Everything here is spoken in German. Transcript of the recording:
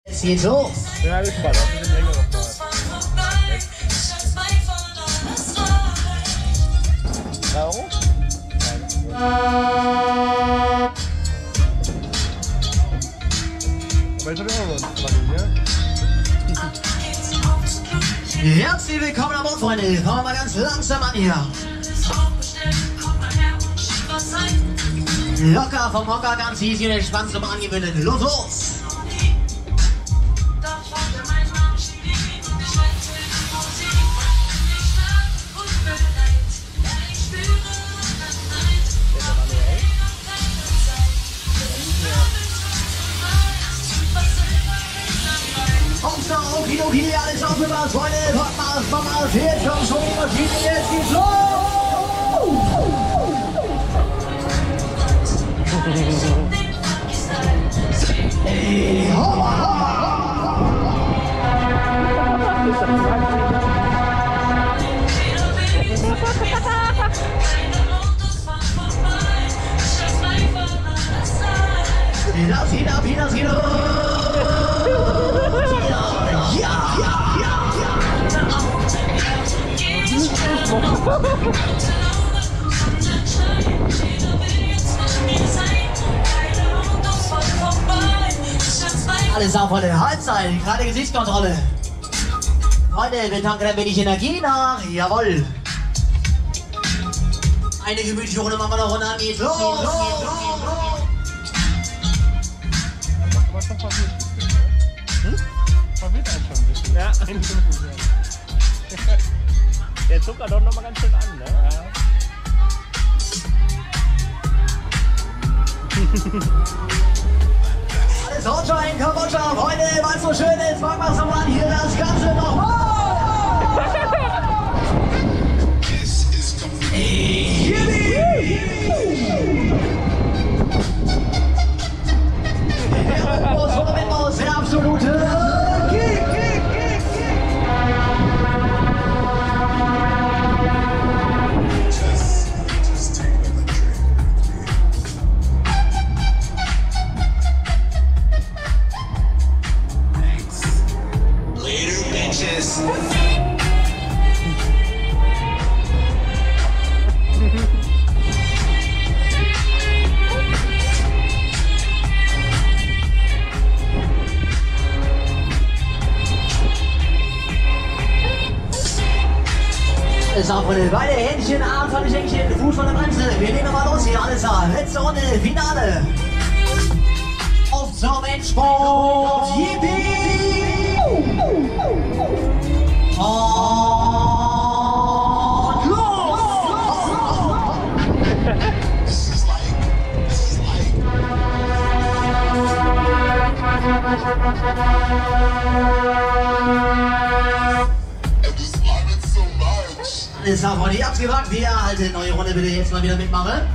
Es geht los. Ja, gespannt auf den längeren Part. Euro? Aber ich hab ja auch was dran, ne? Herzlich willkommen an Bord, Freunde. Kommen wir mal ganz langsam an hier. Locker vom Hocker, ganz easy und entspannt zum Angewöhnen. Los, los! Okidoki, alles aufgepasst, Freunde, komm mal, jetzt kommt schon die Maschine, jetzt geht's los! Hey, holla! Das geht ab, das geht ab! Alles auf von der Halbzeit, gerade Gesichtskontrolle. Freunde, wir tanken ein wenig Energie nach. Jawohl. Eine gemütliche Runde machen wir noch und dann geht's los. Aber schon verwirrt ein bisschen, ne? Verwirrt einen schon ein bisschen. Ja. Der zuckert doch noch mal ganz schön an, ne? Ja. Alles Hotshine, Kambodscha, Freunde, weil es so schön ist, machen wir es nochmal an hier das Ganze nochmal! Der Rhythmus, der absolute Kick! Alles auf, Freunde. Beide Händchen, Arm von den Schenkchen, Fuß von der Bremse. Wir legen mal los hier, alles da. Letzte Runde, Finale. Auf zum Endspurt. Yippie! Und los! Alles auf, Freunde. Ihr habt's gewagt. Wir halten neue Runde bitte jetzt mal wieder mitmachen.